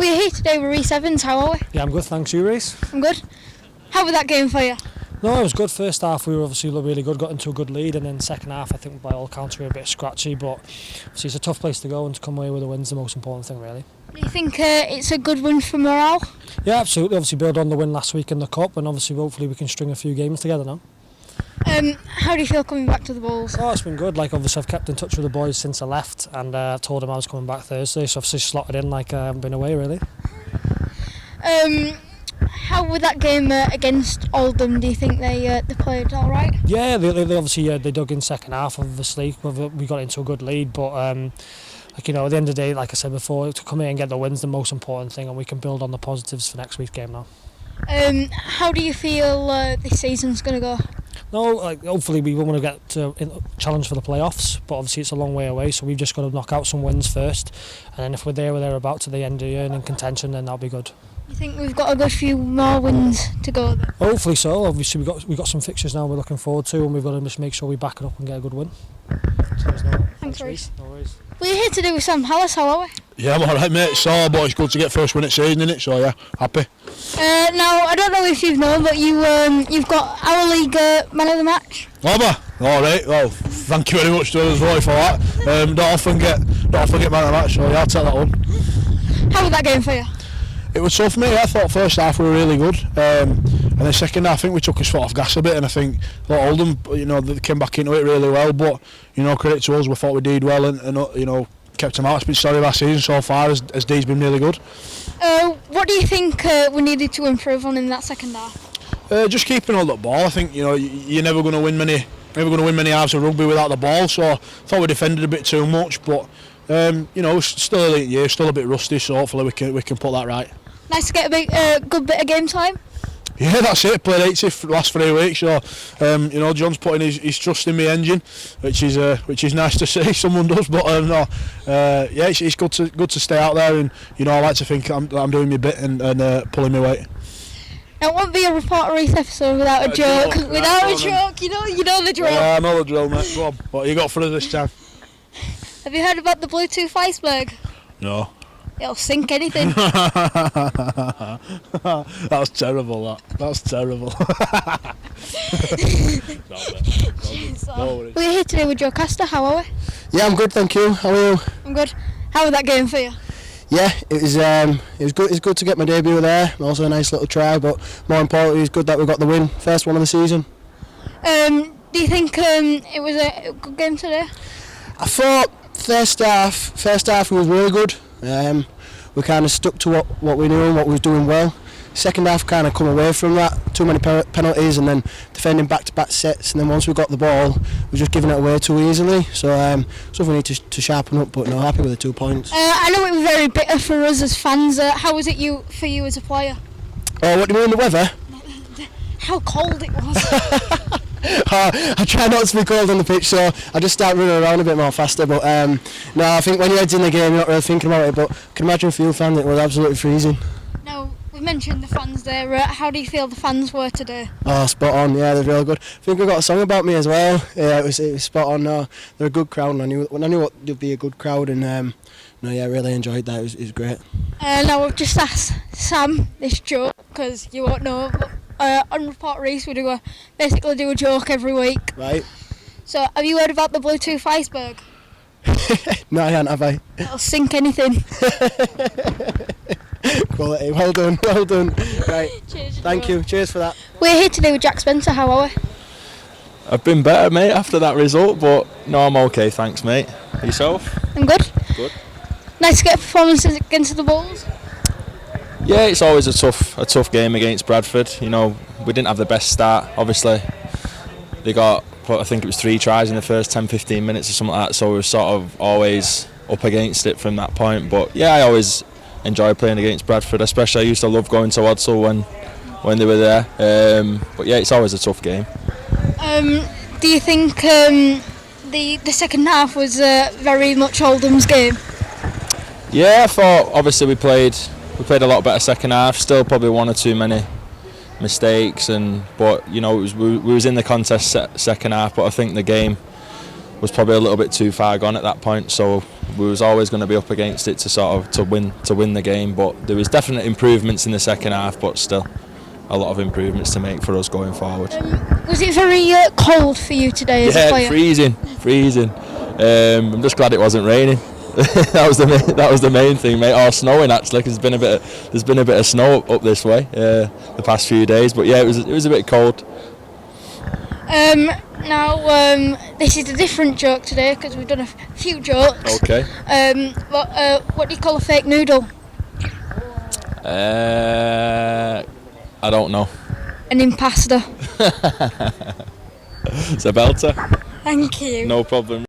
We're here today with Rhys Evans. How are we? Yeah, I'm good, thanks. You, Rhys? I'm good. How was that game for you? No, it was good. First half we were obviously really good, got into a good lead, and then second half I think by all accounts we were a bit scratchy, but obviously it's a tough place to go, and to come away with a win's the most important thing really. Do you think it's a good win for morale? Yeah, absolutely. Obviously build on the win last week in the Cup, and obviously hopefully we can string a few games together now. How do you feel coming back to the Bulls? Oh, it's been good. Like obviously I've kept in touch with the boys since I left, and told them I was coming back Thursday, so I've just slotted in like I haven't been away really. How was that game against Oldham? Do you think they played all right? Yeah, they obviously they dug in second half. Obviously we got into a good lead, but like, you know, at the end of the day, like I said before, to come here and get the win's the most important thing, and we can build on the positives for next week's game now. How do you feel this season's going to go? No, like hopefully we want to get to challenge for the playoffs, but obviously it's a long way away, so we've just got to knock out some wins first, and then if we're there or thereabouts to the end of the year and in contention, then that'll be good. You think we've got a good few more wins to go then? Hopefully so. Obviously we've got some fixtures now we're looking forward to, and we've got to just make sure we back it up and get a good win. Thanks, Rhys. No worries. We're here today with Sam Hallas. How are we? Yeah, I'm alright, mate. It's all, but it's good to get first win at season, innit? So yeah, happy. Now I don't know if you've known, but you've got our league man of the match. Lava. Alright, well, thank you very much to us for that. Don't often get man of the match, so yeah, I'll take that one. How was that game for you? It was tough, mate. I thought first half we were really good, and then second half I think we took his foot off gas a bit, and I think Oldham, you know, they came back into it really well. But you know, credit to us, we thought we did well, and you know, kept them out. It's been sorry last season so far, as D's been really good. What do you think we needed to improve on in that second half? Just keeping hold of the ball. I think, you know, you're never going to win many halves of rugby without the ball. So I thought we defended a bit too much, but you know, still early in the year, still a bit rusty. So hopefully we can put that right. Nice to get a good bit of game time. Yeah, that's it. Played 80 for the last 3 weeks, so you know, John's putting his trust in my engine, which is nice to see. Someone does, but no, yeah, it's good to stay out there, and you know, I like to think I'm doing my bit and pulling my weight. Now, it won't be a Report Rhys episode without a joke. Without a joke, you know the drill. Yeah, I know the drill, mate. Go on. What you got for us this time? Have you heard about the Bluetooth iceberg? No. It'll sink anything. That's terrible. That's terrible. We're here today with Joe Cator. How are we? Yeah, I'm good, thank you. How are you? I'm good. How was that game for you? Yeah, it was good. It's good to get my debut there. Also a nice little try, but more importantly, it's good that we got the win, first one of the season. Do you think it was a good game today? I thought first half was really good. We kind of stuck to what we knew and what we was doing well. Second half kind of come away from that. Too many penalties, and then defending back-to-back sets. And then once we got the ball, we were just giving it away too easily. So we need to sharpen up. But no, happy with the 2 points. I know it was very bitter for us as fans. How was it for you as a player? What do you mean, the weather? How cold it was. I try not to be cold on the pitch, so I just start running around a bit more faster. But no, I think when your head's in the game, you're not really thinking about it. But I can imagine field fans, it was absolutely freezing. Now, we've mentioned the fans there. How do you feel the fans were today? Oh, spot on. Yeah, they're really good. I think we got a song about me as well. Yeah, it was spot on. No, they're a good crowd, and I knew what would be a good crowd, and no, yeah, I really enjoyed that. It was great. Now we've just asked Sam this joke because you won't know. On Report Rhys, we basically do a joke every week. Right. So, have you heard about the Bluetooth iceberg? No, I haven't, have I? It'll sink anything. Quality. Well done. Right. Cheers. Thank you. Cheers for that. We're here today with Jack Spencer. How are we? I've been better, mate, after that result, but no, I'm okay, thanks, mate. Yourself? I'm good. Good. Nice to get performances against the Bulls. Yeah, it's always a tough game against Bradford. You know, we didn't have the best start. Obviously, they got, I think it was 3 tries in the first 10-15 minutes or something like that. So we were sort of always up against it from that point. But yeah, I always enjoy playing against Bradford. Especially, I used to love going to Odsall when they were there. But yeah, it's always a tough game. Do you think the second half was very much Oldham's game? Yeah, I thought obviously we played a lot better second half. Still probably 1 or 2 many mistakes, but you know, we was in the contest second half. But I think the game was probably a little bit too far gone at that point. So we was always going to be up against it to sort of to win the game. But there was definite improvements in the second half, but still a lot of improvements to make for us going forward. Was it very cold for you today as a player? Freezing. I'm just glad it wasn't raining. that was the main thing, mate. Or snowing actually, because there's been a bit of snow up this way the past few days. But yeah, it was a bit cold. Now, this is a different joke today because we've done a few jokes. Okay. What do you call a fake noodle? I don't know. An impasta. It's a belter. Thank you. No problem.